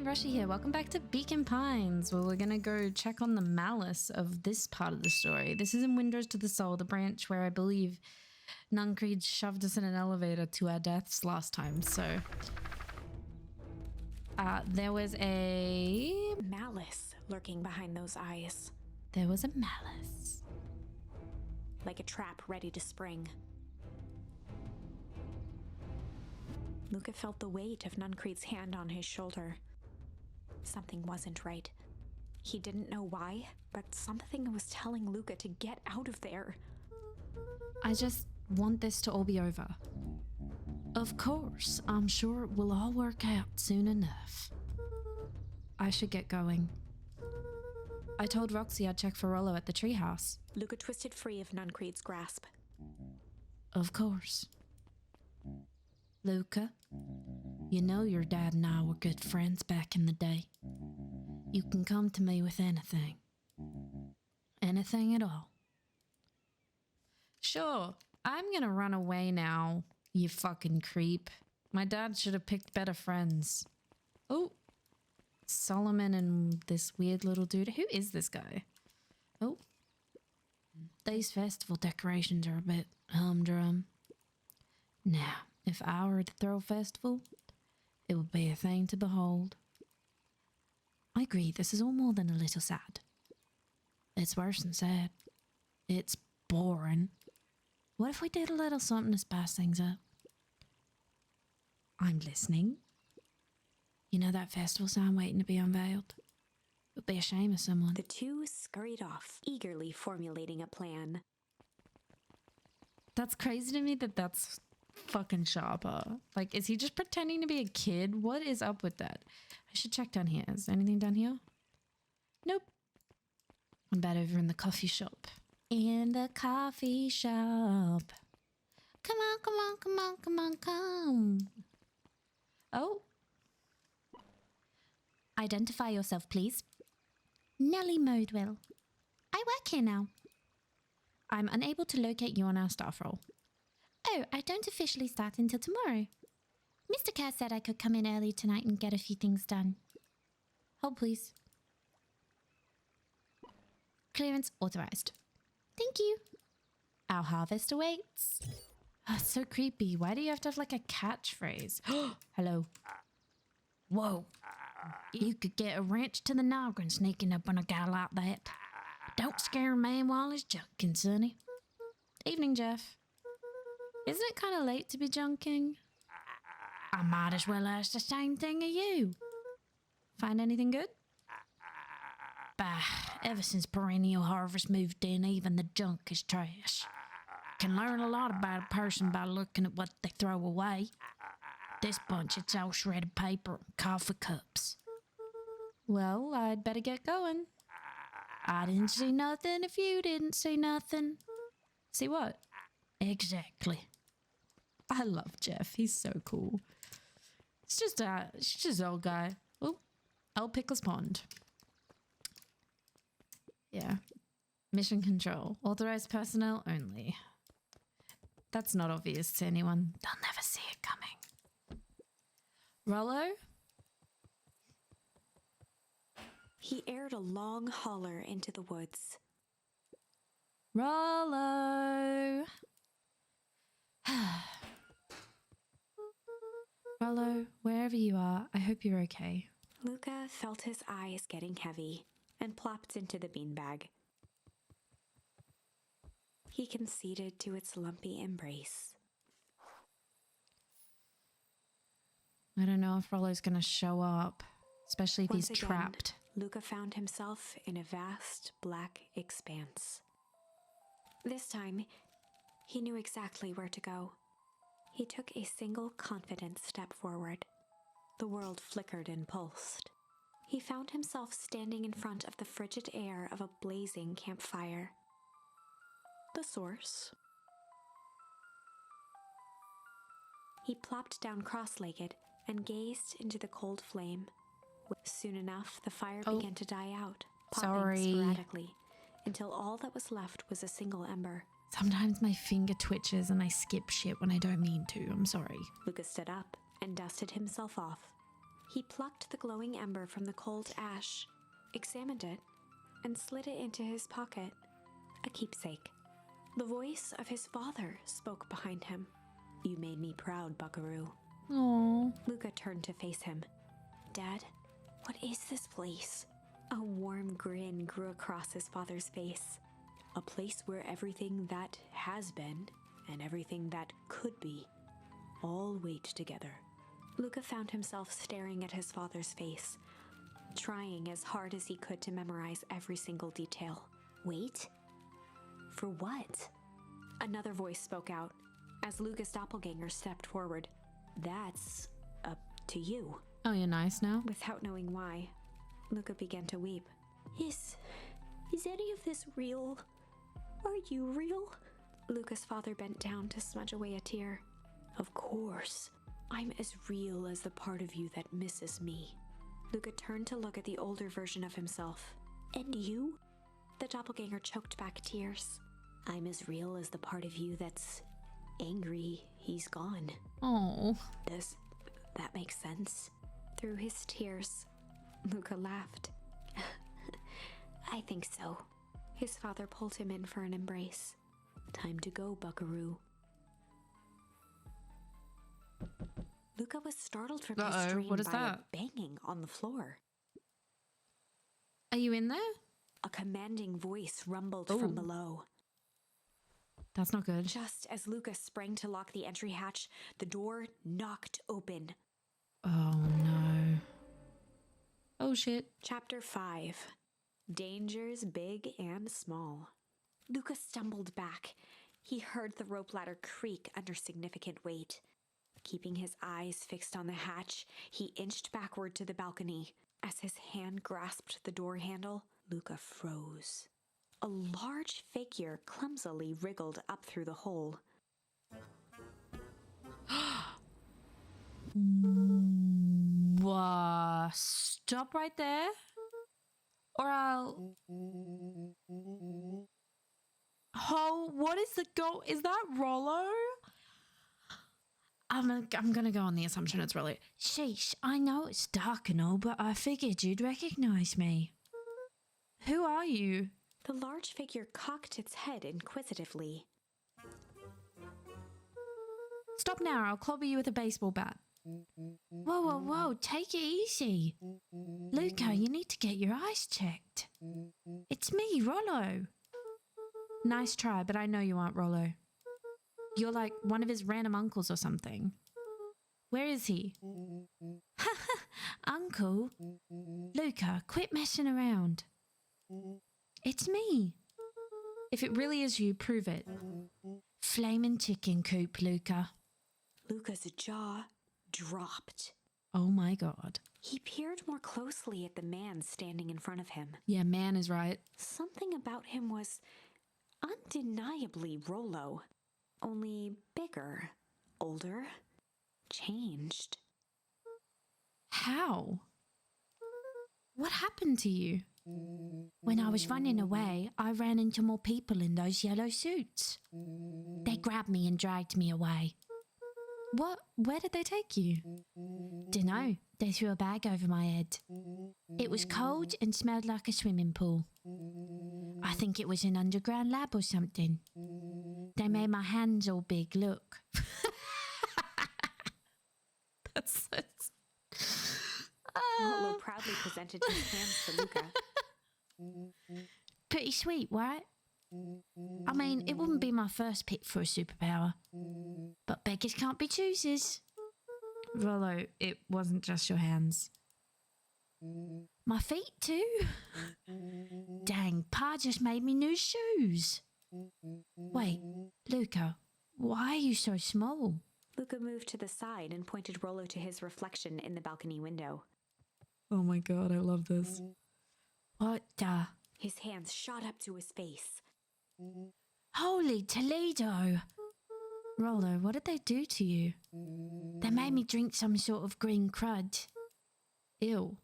Rushy here. Welcome back to Beacon Pines, where we're gonna go check on the malice of this part of the story. This is in Windows to the Soul, the branch where I believe Nuncreed shoved us in an elevator to our deaths last time. So there was a malice lurking behind those eyes. There was a malice. Like a trap ready to spring. Luka felt the weight of Nuncreed's hand on his shoulder. Something wasn't right. He didn't know why, but something was telling Luka to get out of there. I just want this to all be over. Of course, I'm sure it will all work out soon enough. I should get going. I told Roxy I'd check for Rollo at the treehouse. Luka twisted free of Nuncreed's grasp. Of course. Luka, you know your dad and I were good friends back in the day. You can come to me with anything. Anything at all. Sure, I'm gonna run away now, you fucking creep. My dad should have picked better friends. Oh, Solomon and this weird little dude. Who is this guy? Oh, these festival decorations are a bit humdrum. Now, if I were to throw a festival, it would be a thing to behold. I agree, this is all more than a little sad. It's worse than sad. It's boring. What if we did a little something to spice things up? I'm listening. You know that festival sign waiting to be unveiled? It would be a shame if someone... The two scurried off, eagerly formulating a plan. That's crazy to me that that's fucking Sharper. Like, is he just pretending to be a kid? What is up with that? I should check down here. Is there anything down here? Nope. What about over in the coffee shop? In the coffee shop. Come on, come on, come on, come on, come. Oh. Identify yourself, please. Nellie Modwell. I work here now. I'm unable to locate you on our staff roll. Oh, I don't officially start until tomorrow. Mr. Kerr said I could come in early tonight and get a few things done. Hold, please. Clearance authorized. Thank you. Our harvest awaits. Oh, it's so creepy. Why do you have to have like a catchphrase? Hello. Whoa. You could get a wrench to the noggin sneaking up on a guy like that. Don't scare a man while he's junking, sonny. Evening, Jeff. Isn't it kind of late to be junking? I might as well ask the same thing of you. Find anything good? Bah, ever since Perennial Harvest moved in, even the junk is trash. Can learn a lot about a person by looking at what they throw away. This bunch, it's all shredded paper and coffee cups. Well, I'd better get going. I didn't see nothing if you didn't see nothing. See what? Exactly. I love Jeff. He's so cool. It's just an old guy. Oh, El Pickles Pond. Yeah. Mission control. Authorized personnel only. That's not obvious to anyone. They'll never see it coming. Rollo? He aired a long holler into the woods. Rollo! Rollo, wherever you are, I hope you're okay. Luka felt his eyes getting heavy and plopped into the beanbag. He conceded to its lumpy embrace. I don't know if Rollo's gonna show up, especially if Once he's again, trapped. Luka found himself in a vast black expanse. This time, he knew exactly where to go. He took a single confident step forward. The world flickered and pulsed. He found himself standing in front of the frigid air of a blazing campfire. The source. He plopped down cross-legged and gazed into the cold flame. Soon enough, the fire began to die out, popping sporadically, until all that was left was a single ember. Sometimes my finger twitches and I skip shit when I don't mean to. I'm sorry. Luka stood up and dusted himself off. He plucked the glowing ember from the cold ash, examined it, and slid it into his pocket, a keepsake. The voice of his father spoke behind him. "You made me proud, Buckaroo." Aww. Luka turned to face him. "Dad, what is this place?" A warm grin grew across his father's face. "A place where everything that has been and everything that could be all wait together." Luka found himself staring at his father's face, trying as hard as he could to memorize every single detail. Wait? For what? Another voice spoke out as Luka's doppelganger stepped forward. "That's up to you." Oh, you're nice now? Without knowing why, Luka began to weep. Is any of this real? Are you real?" Luka's father bent down to smudge away a tear. "Of course. I'm as real as the part of you that misses me." Luka turned to look at the older version of himself. "And you?" The doppelganger choked back tears. "I'm as real as the part of you that's angry he's gone." Oh. Does that make sense? Through his tears, Luka laughed. "I think so." His father pulled him in for an embrace. "Time to go, Buckaroo." Luka was startled from his dream what is by that? a banging on the floor. Are you in there? A commanding voice rumbled Ooh. from below. That's not good. Just as Luka sprang to lock the entry hatch, the door knocked open. Oh no. Oh shit. Chapter 5. Dangers Big and Small. Luka stumbled back. He heard the rope ladder creak under significant weight. Keeping his eyes fixed on the hatch, he inched backward to the balcony. As his hand grasped the door handle, Luka froze. A large figure clumsily wriggled up through the hole. Stop right there. Or I'll... Oh, what is the go? Is that Rollo? I'm gonna go on the assumption it's Rollo. Sheesh, I know it's dark and all, but I figured you'd recognize me. Who are you? The large figure cocked its head inquisitively. Stop now, I'll clobber you with a baseball bat. Whoa, take it easy. Luka, you need to get your eyes checked. It's me, Rollo. Nice try, but I know you aren't Rollo. You're like one of his random uncles or something. Where is he? Uncle? Luka, quit messing around. It's me. If it really is you, prove it. Flaming chicken coop, Luka. Luka's jaw dropped. Oh my god. He peered more closely at the man standing in front of him. Yeah, man is right. Something about him was undeniably Rollo. Only bigger, older, changed. How? What happened to you? When I was running away, I ran into more people in those yellow suits. They grabbed me and dragged me away. What? Where did they take you? Dunno. They threw a bag over my head. It was cold and smelled like a swimming pool. I think it was an underground lab or something. They made my hands all big, look. That's it. Rollo proudly presented his hands to Luka. Pretty sweet, right? I mean, it wouldn't be my first pick for a superpower. But beggars can't be choosers. Rollo, it wasn't just your hands. My feet too? Dang, Pa just made me new shoes. Wait, Luka, why are you so small? Luka moved to the side and pointed Rollo to his reflection in the balcony window. Oh my god, I love this. What the? His hands shot up to his face. Holy Toledo! Rollo, what did they do to you? They made me drink some sort of green crud. Ew.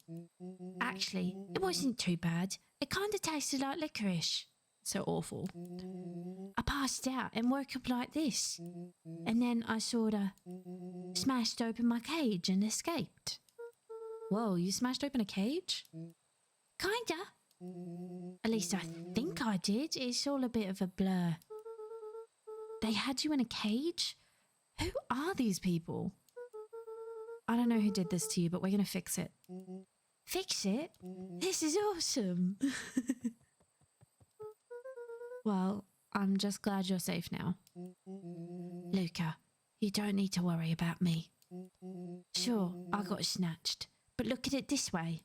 Actually, it wasn't too bad. It kind of tasted like licorice. So awful. I passed out and woke up like this. And then I sort of smashed open my cage and escaped. Whoa, you smashed open a cage? Kinda. At least I think I did. It's all a bit of a blur. They had you in a cage? Who are these people? I don't know who did this to you, but we're going to fix it. Fix it? This is awesome. Well, I'm just glad you're safe now. Luka, you don't need to worry about me. Sure, I got snatched, but look at it this way.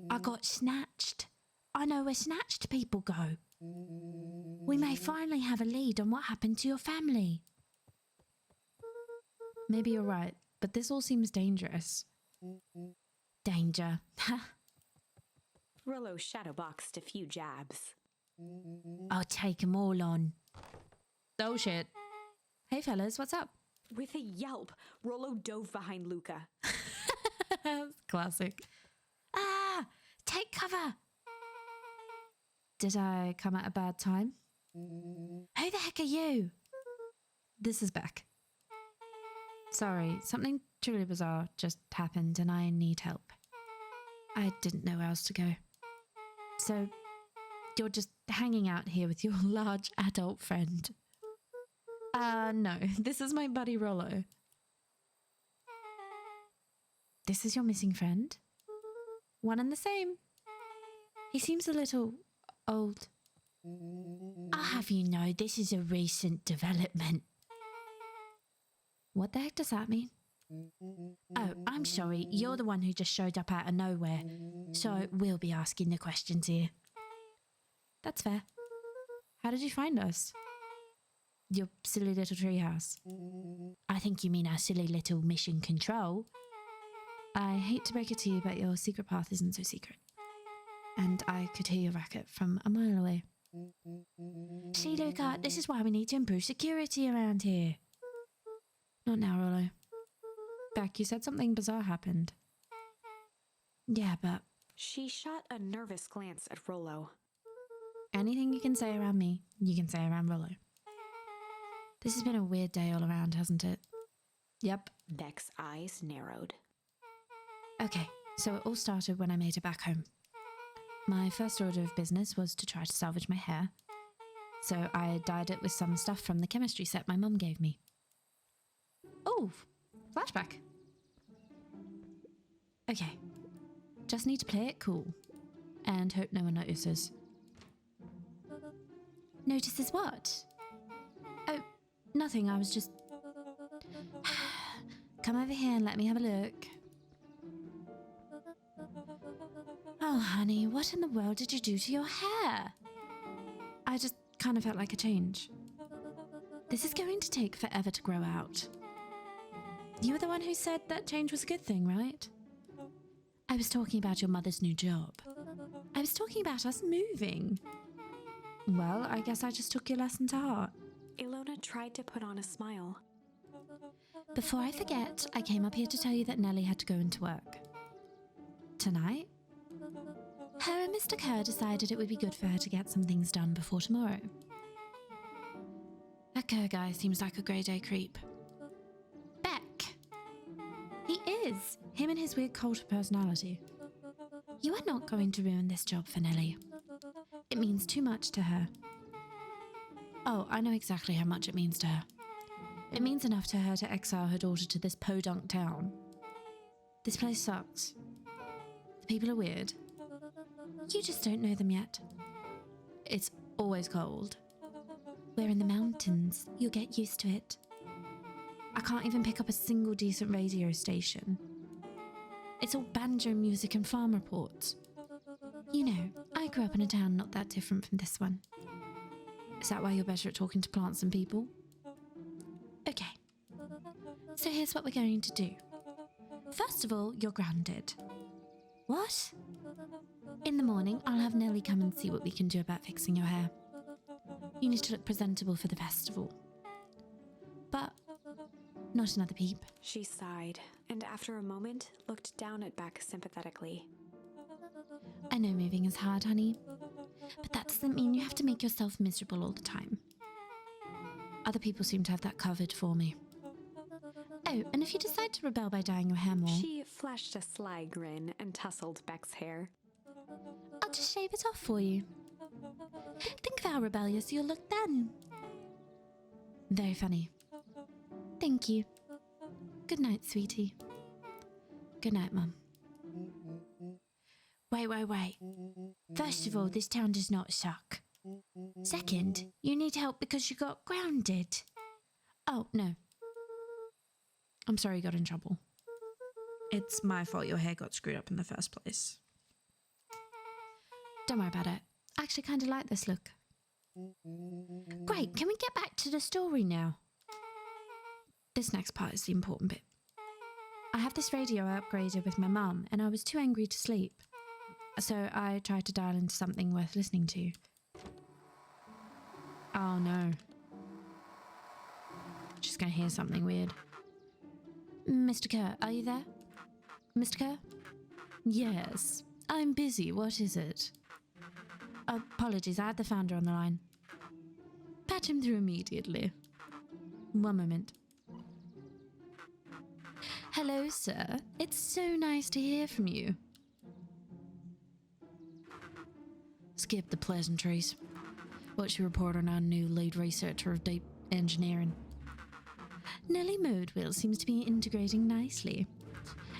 I got snatched. I know where snatched people go. We may finally have a lead on what happened to your family. Maybe you're right, but this all seems dangerous. Danger. Rollo shadowboxed a few jabs. I'll take 'em all on. Oh shit. Hey fellas, what's up? With a yelp, Rollo dove behind Luka. Classic. Ah! Take cover! Did I come at a bad time? Who the heck are you? This is Beck. Sorry, something truly bizarre just happened and I need help. I didn't know where else to go. So, you're just hanging out here with your large adult friend. No, this is my buddy Rollo. This is your missing friend? One and the same. He seems a little old. I'll have you know, this is a recent development. What the heck does that mean? Oh, I'm sorry, you're the one who just showed up out of nowhere, so we'll be asking the questions here. That's fair. How did you find us? Your silly little treehouse. I think you mean our silly little mission control. I hate to break it to you, but your secret path isn't so secret. And I could hear your racket from a mile away. See, Luka, this is why we need to improve security around here. Not now, Rollo. Beck, you said something bizarre happened. Yeah, but... She shot a nervous glance at Rollo. Anything you can say around me, you can say around Rollo. This has been a weird day all around, hasn't it? Yep. Beck's eyes narrowed. Okay, so it all started when I made it back home. My first order of business was to try to salvage my hair. So I dyed it with some stuff from the chemistry set my mum gave me. Oh, flashback. Okay, just need to play it cool and hope no one notices. Notices what? Oh, nothing, I was just... Come over here and let me have a look. Oh, honey, what in the world did you do to your hair? I just kind of felt like a change. This is going to take forever to grow out. You were the one who said that change was a good thing, right? I was talking about your mother's new job. I was talking about us moving. Well, I guess I just took your lesson to heart. Ilona tried to put on a smile. Before I forget, I came up here to tell you that Nellie had to go into work. Tonight? Her and Mr. Kerr decided it would be good for her to get some things done before tomorrow. That Kerr guy seems like a grade A creep. Beck! He is! Him and his weird cult of personality. You are not going to ruin this job for Nellie. It means too much to her. Oh, I know exactly how much it means to her. It means enough to her to exile her daughter to this podunk town. This place sucks. The people are weird. You just don't know them yet. It's always cold. We're in the mountains. You'll get used to it. I can't even pick up a single decent radio station. It's all banjo music and farm reports. You know, I grew up in a town not that different from this one. Is that why you're better at talking to plants and people? Okay. So here's what we're going to do. First of all, you're grounded. What? In the morning, I'll have Nellie come and see what we can do about fixing your hair. You need to look presentable for the festival. But not another peep. She sighed, and after a moment, looked down at Beck sympathetically. I know moving is hard, honey, but that doesn't mean you have to make yourself miserable all the time. Other people seem to have that covered for me. Oh, and if you decide to rebel by dyeing your hair more, She flashed a sly grin and tousled Beck's hair. I'll just shave it off for you. Think of how rebellious you'll look then. Very funny. Thank you. Good night, sweetie. Good night, Mum. Wait. First of all, this town does not suck. Second, you need help because you got grounded. Oh, no. I'm sorry you got in trouble. It's my fault your hair got screwed up in the first place. Don't worry about it. I actually kind of like this look. Great, can we get back to the story now? This next part is the important bit. I have this radio upgraded with my mum, and I was too angry to sleep. So I tried to dial into something worth listening to. Oh no. She's gonna hear something weird. Mr. Kerr, are you there? Mr. Kerr? Yes, I'm busy. What is it? Apologies, I had the founder on the line. Patch him through immediately. One moment. Hello, sir. It's so nice to hear from you. Skip the pleasantries. What's your report on our new lead researcher of deep engineering? Nellie Modewell seems to be integrating nicely.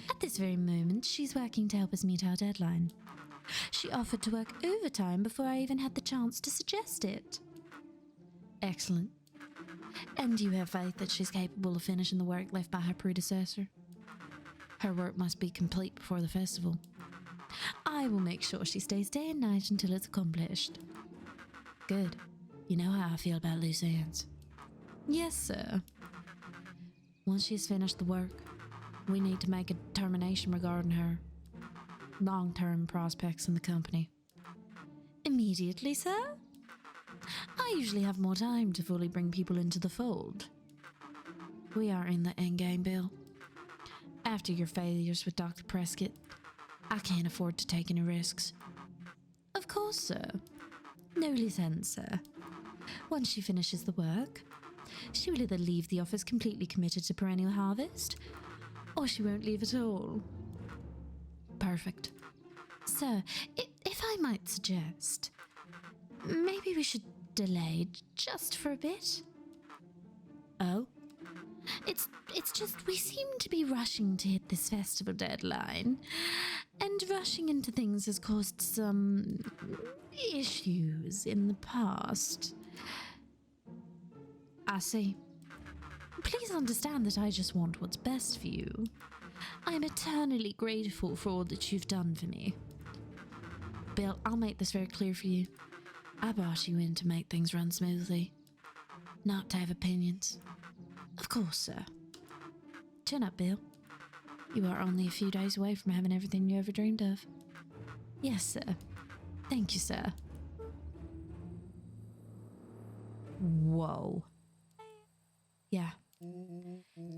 At this very moment, she's working to help us meet our deadline. She offered to work overtime before I even had the chance to suggest it. Excellent. And you have faith that she's capable of finishing the work left by her predecessor? Her work must be complete before the festival. I will make sure she stays day and night until it's accomplished. Good. You know how I feel about loose ends. Yes, sir. Once she's finished the work, we need to make a determination regarding her long-term prospects in the company. Immediately, sir? I usually have more time to fully bring people into the fold. We are in the endgame, Bill. After your failures with Dr. Prescott, I can't afford to take any risks. Of course, sir. No loose ends, sir. Once she finishes the work, she will either leave the office completely committed to perennial harvest, or she won't leave at all. Perfect. Sir, if I might suggest, maybe we should delay just for a bit. Oh? It's just we seem to be rushing to hit this festival deadline, and rushing into things has caused some issues in the past. I see. Please understand that I just want what's best for you. I'm eternally grateful for all that you've done for me. Bill, I'll make this very clear for you. I brought you in to make things run smoothly, not to have opinions. Of course, sir. Chin up, Bill. You are only a few days away from having everything you ever dreamed of. Yes, sir. Thank you, sir. Whoa. Yeah.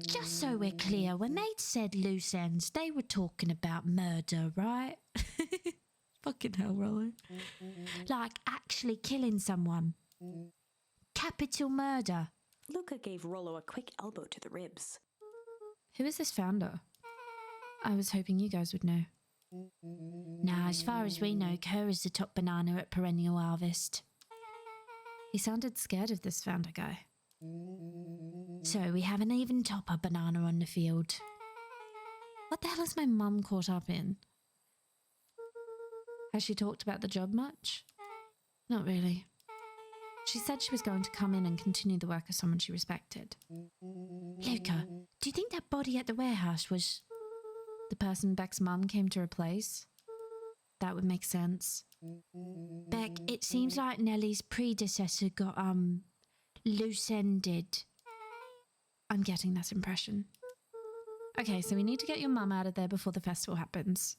Just so we're clear, when they said loose ends, they were talking about murder, right? Fucking hell, Rollo. Like actually killing someone. Capital murder. Luka gave Rollo a quick elbow to the ribs. Who is this founder? I was hoping you guys would know. Nah, as far as we know, Kerr is the top banana at perennial harvest. He sounded scared of this founder guy. So we have an even topper banana on the field. What the hell is my mum caught up in? Has she talked about the job much? Not really. She said she was going to come in and continue the work of someone she respected. Luka, do you think that body at the warehouse was the person Beck's mum came to replace? That would make sense. Beck, it seems like Nellie's predecessor got, loose-ended. I'm getting that impression. Okay, so we need to get your mum out of there before the festival happens.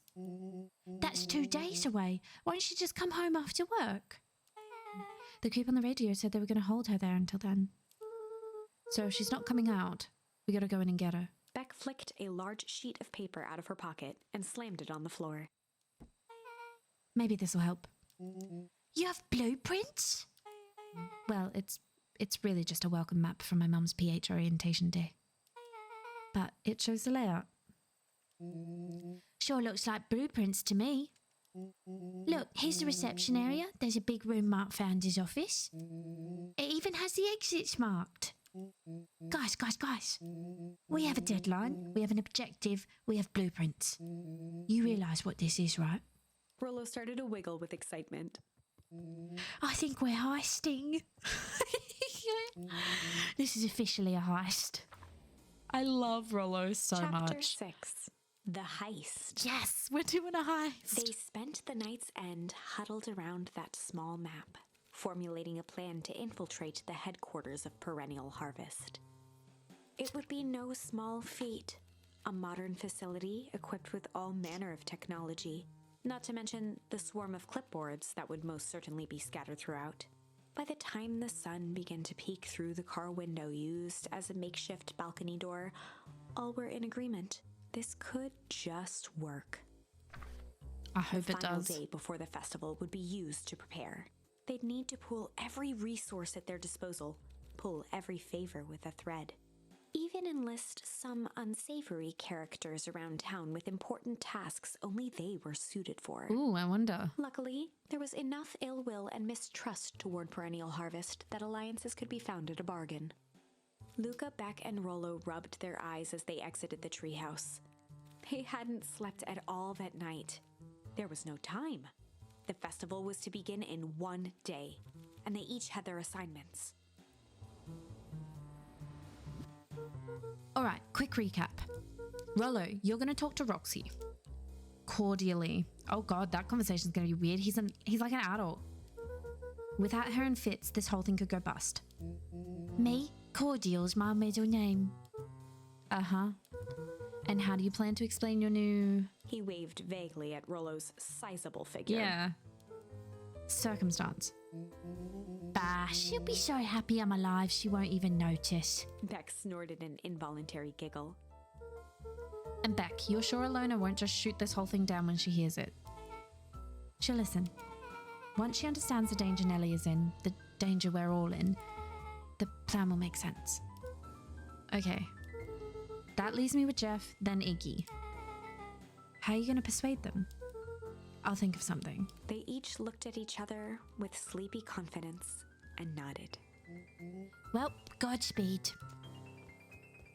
That's 2 days away. Why don't you just come home after work? The creep on the radio said they were going to hold her there until then. So if she's not coming out, we gotta go in and get her. Beck flicked a large sheet of paper out of her pocket and slammed it on the floor. Maybe this'll help. You have blueprints? Well, it's really just a welcome map from my mum's PH orientation day. but it shows the layout. Sure looks like blueprints to me. Look, here's the reception area. There's a big room marked Founder's office. It even has the exits marked. Guys. We have a deadline. We have an objective. We have blueprints. You realise what this is, right? Rollo started to wiggle with excitement. I think we're heisting. This is officially a heist. I love Rollo so Chapter much. 6. The Heist. Yes, we're doing a heist. They spent the night's end huddled around that small map, formulating a plan to infiltrate the headquarters of Perennial Harvest. It would be no small feat, a modern facility equipped with all manner of technology, not to mention the swarm of clipboards that would most certainly be scattered throughout. By the time the sun began to peek through the car window used as a makeshift balcony door, all were in agreement. This could just work. I hope it The does. final day before the festival would be used to prepare. They'd need to pool every resource at their disposal, pull every favor with a thread. Even enlist some unsavory characters around town with important tasks only they were suited for. Ooh, I wonder. Luckily, there was enough ill will and mistrust toward Perennial Harvest that alliances could be found at a bargain. Luka, Beck, and Rollo rubbed their eyes as they exited the treehouse. They hadn't slept at all that night. There was no time. The festival was to begin in one day, and they each had their assignments. All right, quick recap. Rollo, you're going to talk to Roxy. Cordially. Oh God, that conversation's going to be weird. He's like an adult. Without her in fits, this whole thing could go bust. Me? Cordial's my middle name. Uh-huh. And how do you plan to explain your new... He waved vaguely at Rollo's sizable figure. Yeah. Circumstance. Bah, she'll be so happy I'm alive she won't even notice. Beck snorted an involuntary giggle. And Beck, you're sure Alona won't just shoot this whole thing down when she hears it? She'll listen. Once she understands the danger Nellie is in, the danger we're all in, the plan will make sense. Okay. That leaves me with Jeff, then Iggy. How are you going to persuade them? I'll think of something. They each looked at each other with sleepy confidence and nodded. Well, Godspeed.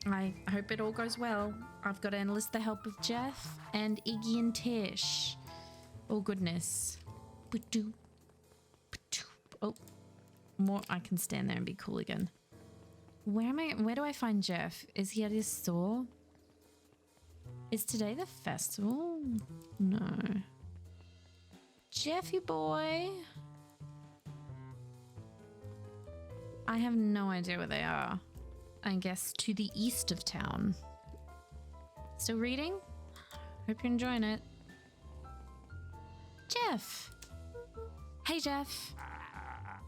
I hope it all goes well. I've got to enlist the help of Jeff and Iggy and Tish. Oh, goodness. Oh, more. I can stand there and be cool again. Where do I find Jeff? Is he at his store? Is today the festival? No. Jeffy boy. I have no idea where they are. I guess to the east of town. Still reading? Hope you're enjoying it. Jeff. Hey, Jeff.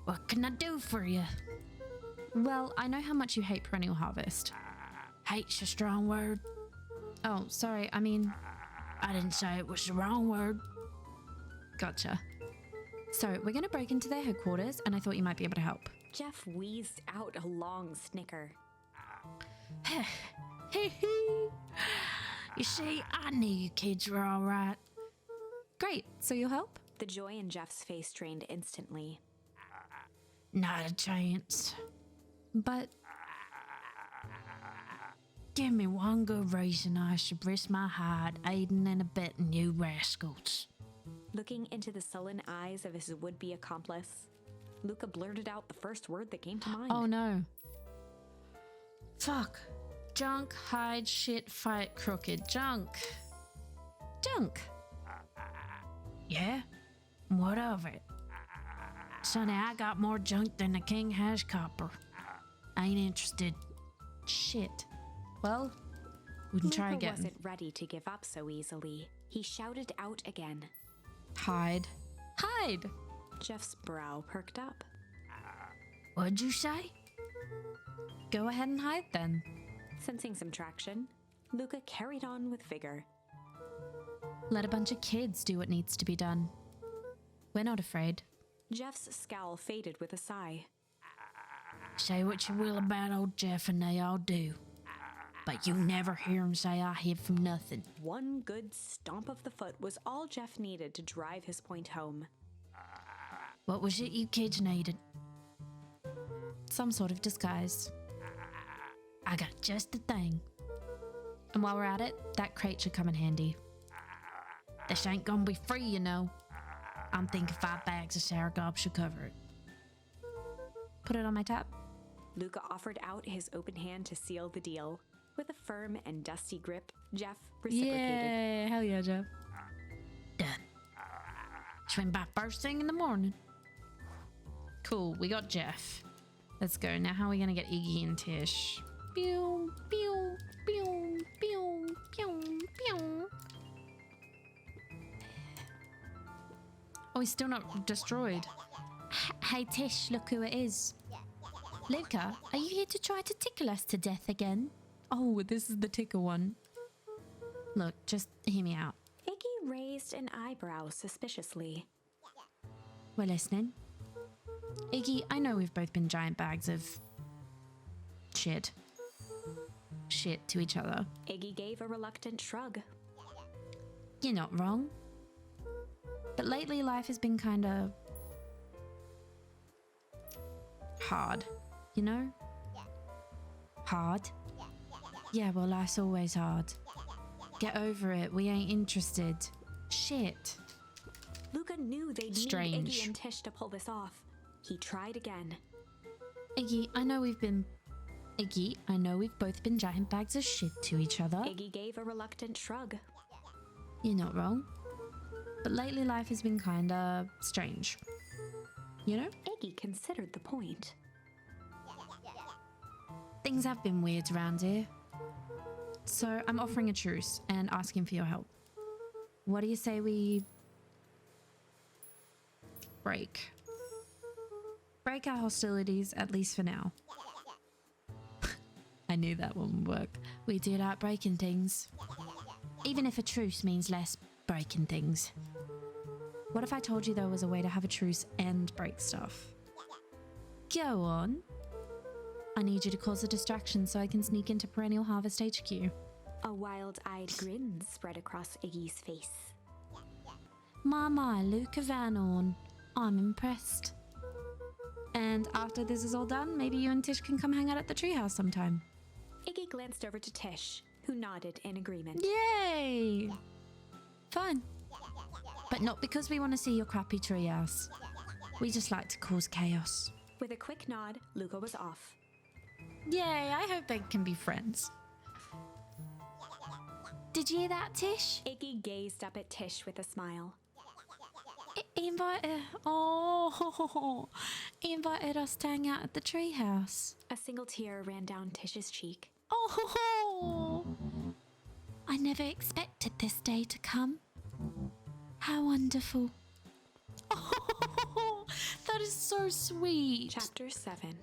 What can I do for you? Well, I know how much you hate Perennial Harvest. Hate's a strong word. Oh, sorry. I mean, I didn't say it was the wrong word. Gotcha. So, we're going to break into their headquarters, and I thought you might be able to help. Jeff wheezed out a long snicker. You see, I knew you kids were all right. Great. So you'll help? The joy in Jeff's face drained instantly. Not a chance. But give me one good reason I should risk my hide aiding and abetting you rascals. Looking into the sullen eyes of his would-be accomplice, Luka blurted out the first word that came to mind. Oh no. Fuck. Junk, hide, shit, fight, crooked. Junk. Junk. Yeah? What of it? Sonny, I got more junk than the king has copper. Ain't interested. Shit. Well, we can try Luka again. wasn't ready to give up so easily. He shouted out again. Hide. Hide! Jeff's brow perked up. What'd you say? Go ahead and hide then. Sensing some traction, Luka carried on with vigor. Let a bunch of kids do what needs to be done. We're not afraid. Jeff's scowl faded with a sigh. Say what you will about old Jeff and they all do. but you never hear him say I hid from nothing. One good stomp of the foot was all Jeff needed to drive his point home. What was it you kids needed? Some sort of disguise. I got just the thing. And while we're at it, that crate should come in handy. This ain't gonna be free, you know. I'm thinking 5 bags of sour gob should cover it. Put it on my tab. Luka offered out his open hand to seal the deal. With a firm and dusty grip, Jeff reciprocated. Yeah, hell yeah, Jeff. Done. Swim by first thing in the morning. Cool, we got Jeff. Let's go. Now how are we gonna get Iggy and Tish? Pew, pew, pew, pew, pew, pew. Oh, he's still not destroyed. Hey Tish, look who it is. Luka, are you here to try to tickle us to death again? Oh, this is the tickle one. Look, just hear me out. Iggy raised an eyebrow suspiciously. We're listening. Iggy, I know we've both been giant bags of shit to each other. Iggy gave a reluctant shrug. You're not wrong. But lately life has been kinda hard, you know? Hard? Yeah, well, life's always hard. Get over it, we ain't interested. Shit. Luka knew they'd need Iggy and Tish to pull this off. He tried again. Iggy, I know we've both been giant bags of shit to each other. Iggy gave a reluctant shrug. You're not wrong. But lately life has been kinda strange. You know? Iggy considered the point. Things have been weird around here. So I'm offering a truce and asking for your help. What do you say we break our hostilities, at least for now? I knew that wouldn't work. We do like breaking things. Even if a truce means less breaking things. What if I told you there was a way to have a truce and break stuff? Go on. I need you to cause a distraction so I can sneak into Perennial Harvest HQ. A wild-eyed grin spread across Iggy's face. My, Luka Van Orn. I'm impressed. And after this is all done, maybe you and Tish can come hang out at the treehouse sometime. Iggy glanced over to Tish, who nodded in agreement. Yay! Fun. But not because we want to see your crappy treehouse. We just like to cause chaos. With a quick nod, Luka was off. Yay, I hope they can be friends. Did you hear that, Tish? Iggy gazed up at Tish with a smile. He invited us to hang out at the treehouse. A single tear ran down Tish's cheek. Oh, I never expected this day to come. How wonderful. Oh, that is so sweet. Chapter 7.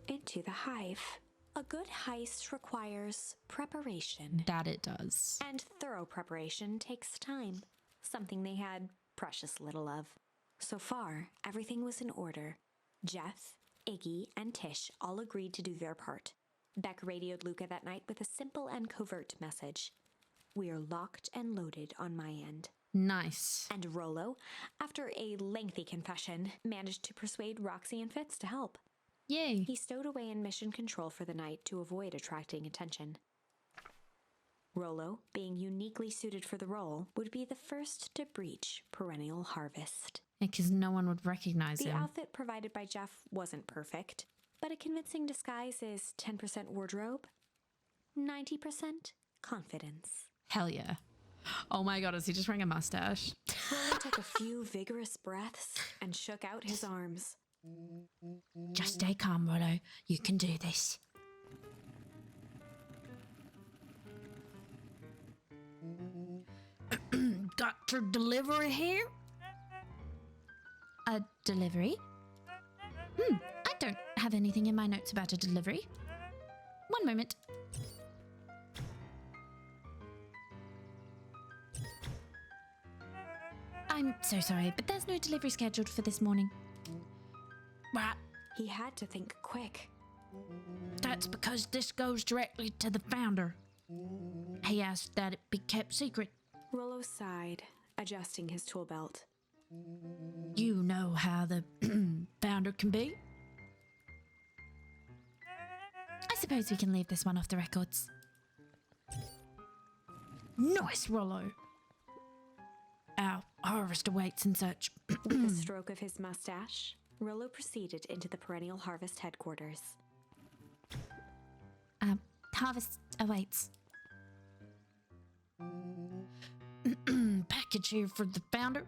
Into the Hive. A good heist requires preparation. That it does. And thorough preparation takes time, something they had precious little of. So far, everything was in order. Jeff, Iggy, and Tish all agreed to do their part. Beck radioed Luka that night with a simple and covert message. "We're locked and loaded on my end." Nice. And Rollo, after a lengthy confession, managed to persuade Roxy and Fitz to help. Yay. He stowed away in mission control for the night to avoid attracting attention. Rollo, being uniquely suited for the role, would be the first to breach Perennial Harvest. Because no one would recognize The him. outfit provided by Jeff wasn't perfect, but a convincing disguise is 10% wardrobe, 90% confidence. Hell yeah. Oh my god, is he just wearing a mustache? Rollo took a few vigorous breaths and shook out his arms. Just stay calm, Rollo. You can do this. Got your delivery here? A delivery? I don't have anything in my notes about a delivery. One moment. I'm so sorry, but there's no delivery scheduled for this morning. Right. He had to think quick. That's because this goes directly to the founder. He asked that it be kept secret. Rollo sighed, adjusting his tool belt. You know how the founder can be. I suppose we can leave this one off the records. Nice, Rollo. Our harvest awaits and such. With a stroke of his mustache, Rollo proceeded into the Perennial Harvest headquarters. Harvest awaits. Package here for the founder.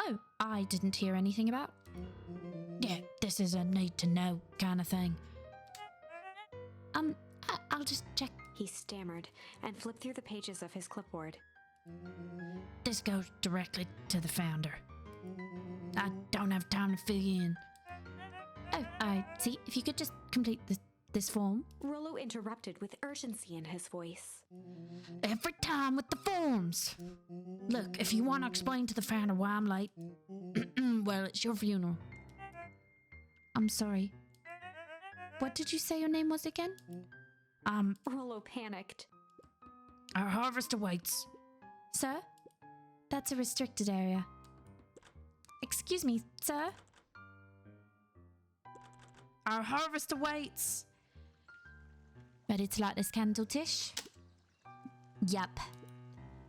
Oh, I didn't hear anything about. Yeah, this is a need to know kind of thing. I'll just check. He stammered and flipped through the pages of his clipboard. This goes directly to the founder. I don't have time to fill you in. Oh, I see. If you could just complete this form. Rollo interrupted with urgency in his voice. Every time with the forms. Look, if you want to explain to the founder why I'm late, well, it's your funeral. I'm sorry. What did you say your name was again? Rollo panicked. Our harvest awaits. Sir? That's a restricted area. Excuse me, sir? Our harvest awaits. Ready to light this candle, Tish? Yup.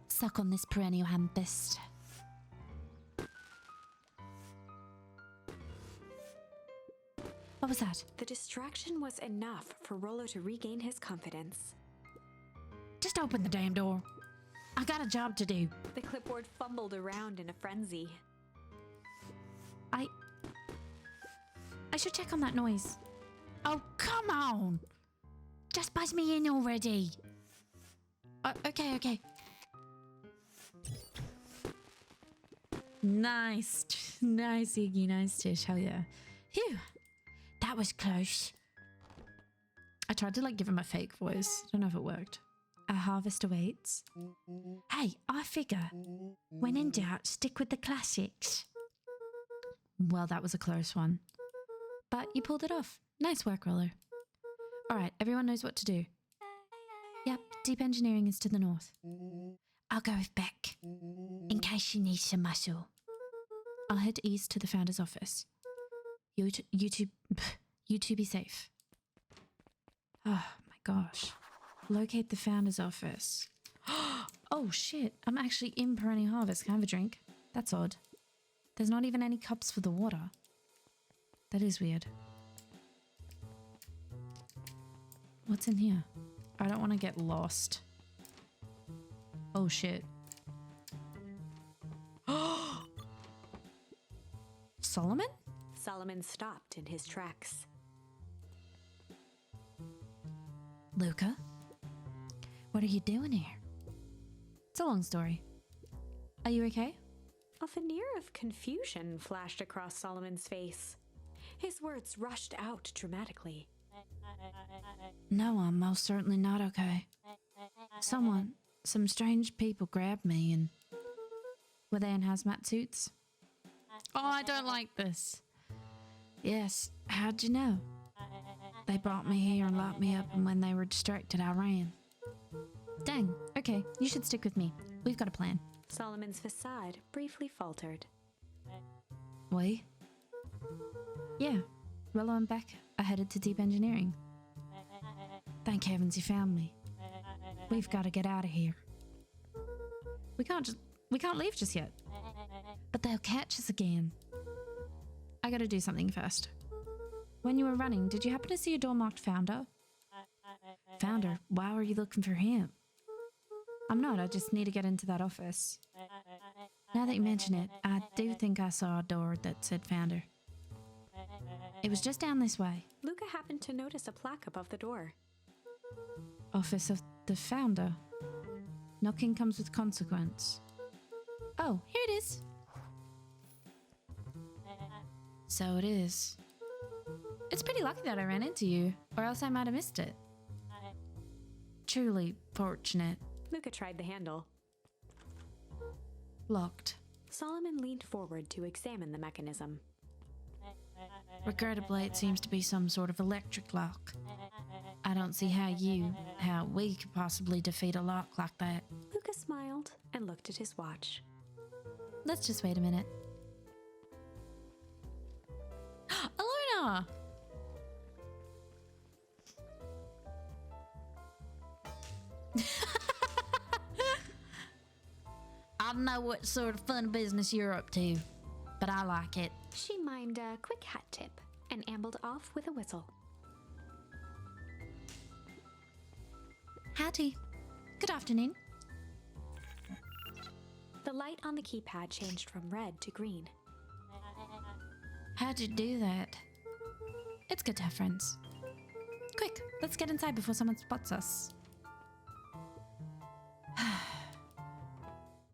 Suck on this perennial amethyst. What was that? The distraction was enough for Rollo to regain his confidence. Just open the damn door. I got a job to do. The clipboard fumbled around in a frenzy. I should check on that noise. Oh, come on! Just buzz me in already. Okay. Nice. Nice, Iggy. Nice, Tish. Hell yeah. Phew. That was close. I tried to give him a fake voice. Don't know if it worked. Our harvest awaits. Hey, I figure, when in doubt, stick with the classics. Well, that was a close one. But you pulled it off. Nice work, Roller. All right, everyone knows what to do. Yep, deep engineering is to the north. I'll go with Beck, in case she needs some muscle. I'll head east to the founder's office. You two be safe. Oh my gosh. Locate the founder's office. Oh shit, I'm actually in Perennial Harvest. Can I have a drink? That's odd. There's not even any cups for the water. That is weird. What's in here? I don't want to get lost. Oh shit. Solomon? Solomon stopped in his tracks. Luka? What are you doing here? It's a long story. Are you okay? A veneer of confusion flashed across Solomon's face. His words rushed out dramatically. No, I'm most certainly not okay. Some strange people grabbed me and... Were they in hazmat suits? Oh, I don't like this. Yes, how'd you know? They brought me here and locked me up, and when they were distracted, I ran. Dang, okay, you should stick with me. We've got a plan. Solomon's facade briefly faltered. We? Yeah, Rollo and Beck are headed to deep engineering. Thank heavens you found me. We've got to get out of here. We can't leave just yet. But they'll catch us again. I gotta do something first. When you were running, did you happen to see a door marked Founder? Founder? Why were you looking for him? I'm not, I just need to get into that office. Now that you mention it, I do think I saw a door that said Founder. It was just down this way. Luka happened to notice a plaque above the door. Office of the Founder. Knocking comes with consequence. Oh, here it is. So it is. It's pretty lucky that I ran into you, or else I might have missed it. Truly fortunate. Luka tried the handle. Locked. Solomon leaned forward to examine the mechanism. Regrettably, it seems to be some sort of electric lock. I don't see how we could possibly defeat a lock like that. Luka smiled and looked at his watch. Let's just wait a minute. Alona! I don't know what sort of fun business you're up to, but I like it. She mimed a quick hat tip and ambled off with a whistle. Hattie, good afternoon. The light on the keypad changed from red to green. How'd you do that? It's good to have friends. Quick, let's get inside before someone spots us.